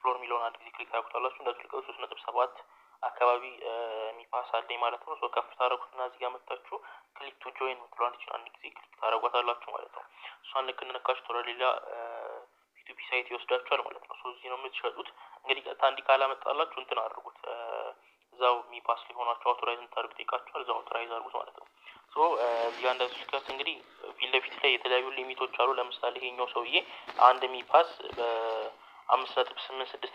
ኤክስፕሎር የሚለውን አንድ ጊዜ ክሊክ ታደርጉታላችሁ። እንደምትልቀው 3.7 አካባቢ የሚፓስ አለኝ ማለት ነው። ሶ ከፍ ታደርጉትና እዚህ ጋር መጥታችሁ ክሊክ ቱ ጆይን ምትሏን አንድ ጊዜ ክሊክ ታደርጓታላችሁ ማለት ነው። እሷን ልክ እንደነካችሁ ወደ ሌላ ፒቱፒ ሳይት ይወስዳችኋል ማለት ነው። ሶ እዚህ ነው የምትሸጡት። እንግዲህ ቀጥታ እንዲህ ካላመጣላችሁ እንትን አድርጉት፣ እዛው ሚፓስ ሊሆናችሁ አውቶራይዝ እንድታደርጉ ጠይቃችኋል። እዛው አውቶራይዝ አድርጉት ማለት ነው። ሶ እዚህ ጋር እንደዚህ እንግዲህ ፊት ለፊት ላይ የተለያዩ ሊሚቶች አሉ። ለምሳሌ ይሄኛው ሰውዬ አንድ ሚፓስ በ5.86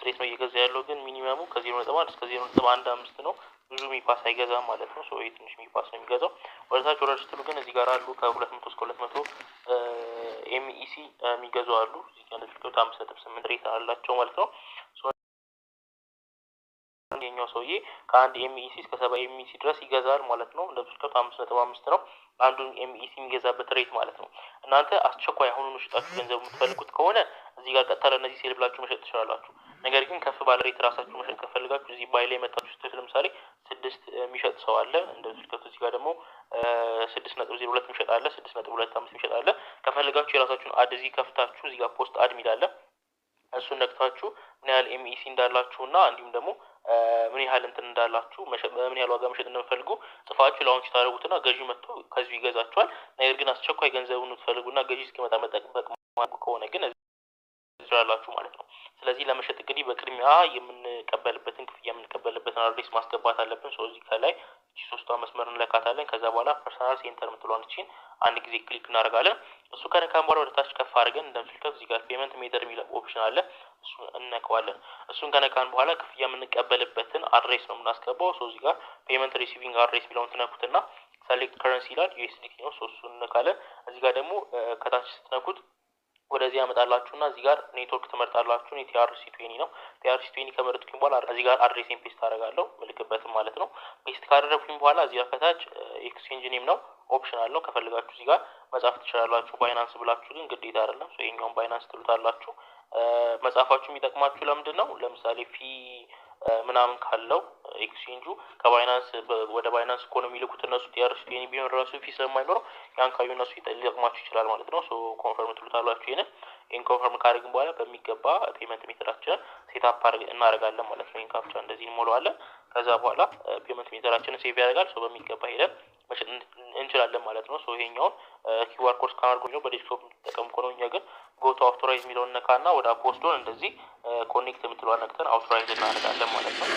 ሬት ነው እየገዛ ያለው፣ ግን ሚኒመሙ ከ0.1 እስከ 0.15 ነው። ብዙ ሚፓስ አይገዛም ማለት ነው። ሶ ይሄ ትንሽ ሚፓስ ነው የሚገዛው። ወደታች ወረድ ስትሉ ግን እዚህ ጋር አሉ ከ200 እስከ 200 ኤምኢሲ የሚገዙ አሉ። እዚህ ጋር እንደዚህ 5.8 ሬት አላቸው ማለት ነው። አንደኛው ሰውዬ ከአንድ ኤምኢሲ እስከ 7 ኤምኢሲ ድረስ ይገዛል ማለት ነው። እንደምትልከቱ 5.5 ነው አንዱን ኤምኢሲ የሚገዛበት ሬት ማለት ነው። እናንተ አስቸኳይ አሁኑኑ ሽጣችሁ ገንዘብ የምትፈልጉት ከሆነ እዚህ ጋር ቀጥታ ለእነዚህ ሴል ብላችሁ መሸጥ ትችላላችሁ። ነገር ግን ከፍ ባለ ሬት ራሳችሁ መሸጥ ከፈልጋችሁ እዚህ ባይ ላይ መጣችሁ ስትል ለምሳሌ 6 የሚሸጥ ሰው አለ። እንደምትልከቱ እዚህ ጋር ደግሞ 6.02 የሚሸጥ አለ፣ 6.25 የሚሸጥ አለ። ከፈልጋችሁ የራሳችሁን አድ እዚህ ከፍታችሁ እዚህ ጋር ፖስት አድ ሚል አለ። እሱን ነክታችሁ ምን ያህል ኤምኢሲ እንዳላችሁና እንዲሁም ደግሞ ምን ያህል እንትን እንዳላችሁ ምን ያህል ዋጋ መሸጥ እንደምትፈልጉ ጽፋችሁ ላውንች ታደርጉትና ገዢ መጥቶ ከዚሁ ይገዛችኋል። ነገር ግን አስቸኳይ ገንዘቡን ትፈልጉና ገዢ እስኪመጣ መጠበቅ ከሆነ ግን ትችላላችሁ ማለት ነው። ስለዚህ ለመሸጥ እንግዲህ በቅድሚያ የምንቀበልበትን ክፍያ የምንቀበልበትን አድሬስ ማስገባት አለብን። ሶ እዚህ ከላይ እቺ 3ቷ መስመር እንለካታለን። ከዛ በኋላ ፐርሰናል ሴንተር የምትለዋን እቺን አንድ ጊዜ ክሊክ እናደርጋለን። እሱ ከነካን በኋላ ወደ ታች ከፍ አድርገን እንደምትልከው እዚህ ጋር ፔመንት ሜተድ የሚል ኦፕሽን አለ። እሱን እንነካዋለን። እሱን ከነካን በኋላ ክፍያ የምንቀበልበትን አድሬስ ነው የምናስገባው። ሶ እዚህ ጋር ፔመንት ሪሲቪንግ አድሬስ የሚለውን ትነኩትና ሰሌክት ከረንሲ ይላል፣ ዩኤስዲቲ ነው። ሶ እሱን እንነካለን። እዚህ ጋር ደግሞ ከታች ስትነኩት ወደዚህ ያመጣላችሁና እዚህ ጋር ኔትወርክ ትመርጣላችሁ። ቲአርሲ20 ነው። ቲአርሲ20 ከመረጥኩኝ በኋላ እዚህ ጋር አድሬሴን ፔስት አደርጋለሁ፣ ምልክበትም ማለት ነው። ፔስት ካደረኩኝ በኋላ እዚህ ጋር ከታች ኤክስቼንጅ ኔም ነው ኦፕሽናል ነው። ከፈልጋችሁ እዚህ ጋር መጻፍ ትችላላችሁ። ባይናንስ ብላችሁ ግን ግዴታ አይደለም። ሶ ይሄኛውን ባይናንስ ትሉታላችሁ። መጻፋችሁ የሚጠቅማችሁ ለምንድን ነው? ለምሳሌ ፊ ምናምን ካለው ኤክስቼንጁ ከባይናንስ ወደ ባይናንስ እኮ ነው የሚልኩት እነሱ። ቲአርሲ20 ቢሆን ራሱ ፊ ስለማይኖረው ያን ካዩ እነሱ ሊጠቅማችሁ ይችላል ማለት ነው። ሶ ኮንፈርም ትሉታላችሁ። ይህን ኮንፈርም ካደረግን በኋላ በሚገባ ፔመንት ሜተዳችንን ሴትአፕ እናደርጋለን ማለት ነው። ይህን ካፕቻ እንደዚህ እንሞላዋለን። ከዛ በኋላ ፔመንት ሜተዳችንን ሴቭ ያደርጋል። ሶ በሚገባ ሄደን መሸጥ እንችላለን ማለት ነው። ሶ ይሄኛውን ኪውአር ኮድ ስካን አድርጎ ነው በዴስክቶፕ የምትጠቀሙ ከሆነ እኛ ግን ጎቶ አውቶራይዝ የሚለውን ነካና ወደ አፕ ወስዶን እንደዚህ ኮኔክት የምትለዋን ነክተን አውቶራይዝ እናደርጋለን ማለት ነው።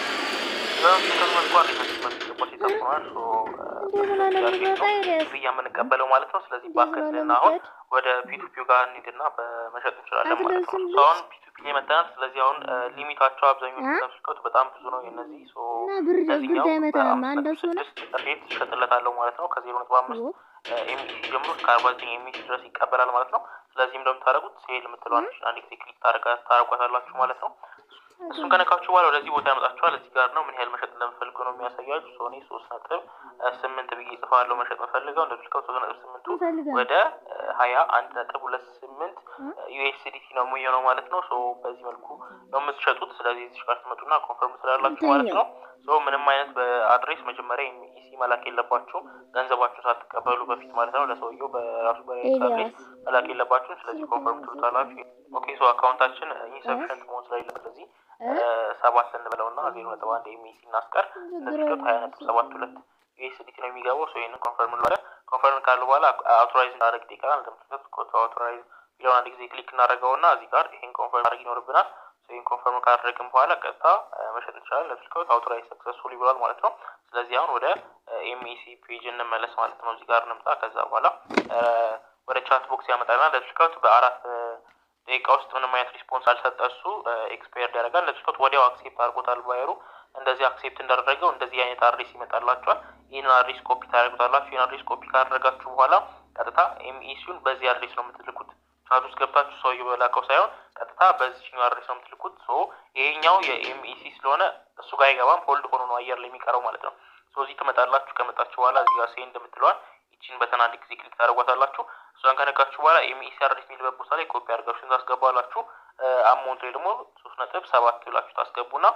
ክፍያ የምንቀበለው ማለት ነው። ስለዚህ ባከልን አሁን ወደ ፒቱፒው ጋር እንሂድና በመሸጥ እንችላለን ማለት ነው። አሁን ፒቱፒ የመጣናል። ስለዚህ አሁን ሊሚታቸው አብዛኞቹ ተሽከቱ በጣም ብዙ ነው። የነዚህ ለዚህኛው በ5.6 ሬት ይሸጥለታለሁ ማለት ነው። ከ0.5 ኤምኢሲ ጀምሮ እስከ 49 ኤምኢሲ ድረስ ይቀበላል ማለት ነው። ስለዚህ እንደምታደርጉት ሴል የምትለዋን አንድ ጊዜ ክሊክ ታደርጓታላችሁ ማለት ነው። እሱን ከነካችሁ በኋላ ወደዚህ ቦታ ያመጣችኋል። እዚህ ጋር ነው ምን ያህል መሸጥ እንደምፈልጉ ነው የሚያሳያችሁ። ሶኒ 3.8 ብዬ ጽፋለሁ መሸጥ የምፈልገው። እንደምትልከው 3.8 ወደ 21.28 ዩኤስዲቲ ነው የሚሆነው ማለት ነው። ሶ በዚህ መልኩ ነው የምትሸጡት። ስለዚህ እዚህ ጋር ትመጡና ኮንፈርም ትላላችሁ ማለት ነው። ሶ ምንም አይነት በአድሬስ መጀመሪያ ኤምኢሲ መላክ የለባችሁም ገንዘባችሁ ሳትቀበሉ በፊት ማለት ነው። ለሰውየው በራሱ በአድሬስ መላክ የለባችሁም። ስለዚህ ኮንፈርም ትሉታላችሁ። ኦኬ ሶ አካውንታችን ኢንሰፊሽንት መሆን ስለሌለ ስለዚህ 7 እንበለውና 0.1 ኤምኢሲ እናስቀር። እንደዚህ 20.72 ዩኤስዲቲ ነው የሚገባው። ሶ ይሄንን ኮንፈርም እንላለን። ኮንፈርም ካሉ በኋላ አውቶራይዝ እናደርግ ይጠይቃል። እንደምትሉት ኮድ አውቶራይዝ ቢለውን አንድ ጊዜ ክሊክ እናደርገውና እዚህ ጋር ይሄን ኮንፈርም ማድረግ ይኖርብናል። ሶ ይሄን ኮንፈርም ካደረግን በኋላ ቀጥታ መሸጥ እንችላለን። ለምትሉት አውቶራይዝ ሰክሰስፉል ይብላል ማለት ነው። ስለዚህ አሁን ወደ ኤምኢሲ ፔጅ እንመለስ ማለት ነው። እዚህ ጋር እንምጣ። ከዛ በኋላ ወደ ቻት ቦክስ ያመጣልና ለምትሉት በ4 ደቂቃ ውስጥ ምንም አይነት ሪስፖንስ አልሰጠ እሱ ኤክስፓየርድ ያደርጋል። ለምትሉት ወዲያው አክሴፕት አድርጎታል ባየሩ። እንደዚህ አክሴፕት እንዳደረገው እንደዚህ አይነት አድሬስ ይመጣላችኋል። ይህንን አድሬስ ኮፒ ታደርጉታላችሁ። ይህን አድሬስ ኮፒ ካደረጋችሁ በኋላ ቀጥታ ኤምኢሲውን በዚህ አድሬስ ነው የምትልኩት። ቻት ውስጥ ገብታችሁ ሰውዬው በላከው ሳይሆን ቀጥታ በዚህኛው አድሬስ ነው የምትልኩት። ሶ ይሄኛው የኤምኢሲ ስለሆነ እሱ ጋር አይገባም፣ ሆልድ ሆኖ ነው አየር ላይ የሚቀረው ማለት ነው። ሶ እዚህ ትመጣላችሁ። ከመጣችሁ በኋላ እዚህ ጋር ሴንድ የምትለዋል ይቺን በተን አንድ ጊዜ ክሊክ ታደርጓታላችሁ። እሷን ከነካችሁ በኋላ ኤምኢሲ አድሬስ የሚልበት ቦታ ላይ ኮፒ አድርጋችሁ ታስገባላችሁ። አማውንት ላይ ደግሞ 3.7 ብላችሁ ታስገቡና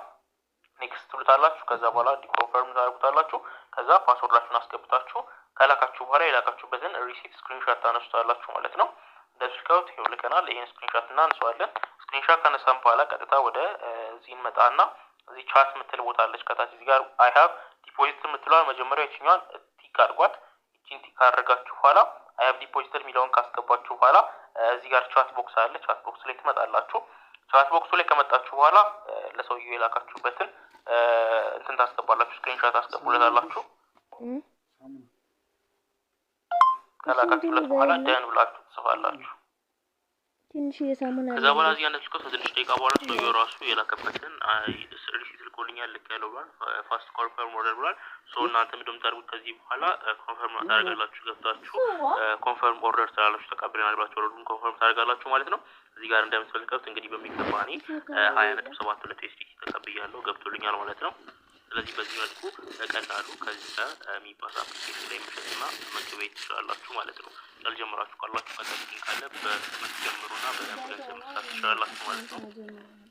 ኔክስት ትሉታላችሁ። ከዛ በኋላ ዲኮንፈርም ታደርጉታላችሁ። ከዛ ፓስወርዳችሁን አስገብታችሁ ከላካችሁ በኋላ የላካችሁበትን ሪሲት ስክሪንሾት ታነሱታላችሁ ማለት ነው። እንደዚህ ከውት ይልከናል። ይሄን ስክሪንሾት እናነሳዋለን። ስክሪንሾት ካነሳን በኋላ ቀጥታ ወደ እዚህ እንመጣና እዚህ ቻት የምትል ቦታ አለች ከታች እዚህ ጋር አይ ሃቭ ዲፖዚት የምትለዋን መጀመሪያ እቺኛዋን ቲክ አድርጓት። እቺን ቲክ አድርጋችሁ በኋላ አይ ሃቭ ዲፖዚትድ የሚለውን ካስገባችሁ በኋላ እዚህ ጋር ቻት ቦክስ አለ። ቻት ቦክስ ላይ ትመጣላችሁ። ቻት ቦክሱ ላይ ከመጣችሁ በኋላ ለሰውየው የላካችሁበትን እንትን ታስገባላችሁ። ስክሪንሾት ታስገቡለታላችሁ። ከላካችሁለት በኋላ ደን ብላችሁ ትጽፋላችሁ። ትንሽ የሳሙና ከዛ በኋላ እዚህ አንደስኮ ከትንሽ ደቂቃ በኋላ ሰውየው ራሱ የላከበትን ሪሲት ልኮልኛል ልክ ያለው ብሏል። ፋስት ኮንፈርም ኦርደር ብሏል። ሶ እናንተ ምንድነው የምታደርጉት? ከዚህ በኋላ ኮንፈርም ታደርጋላችሁ። ገብታችሁ ኮንፈርም ኦርደር ትላላችሁ። ተቀብለናል ብላችሁ ኦርደሩን ኮንፈርም ታደርጋላችሁ ማለት ነው። እዚህ ጋር እንደምትመለከቱት እንግዲህ በሚገባ እኔ 20.72 ኤስዲቲ ተቀብያለሁ፣ ገብቶልኛል ማለት ነው። ስለዚህ በዚህ መልኩ በቀላሉ ከዚህ ከሚባል አፕሊኬሽን ላይ መሸጥና መገበያየት ትችላላችሁ ማለት ነው። ያልጀመራችሁ ካላችሁ ፈቃድ ካለ በፍጥነት ጀምሩና በደንብ ገንዘብ መስራት ትችላላችሁ ማለት ነው።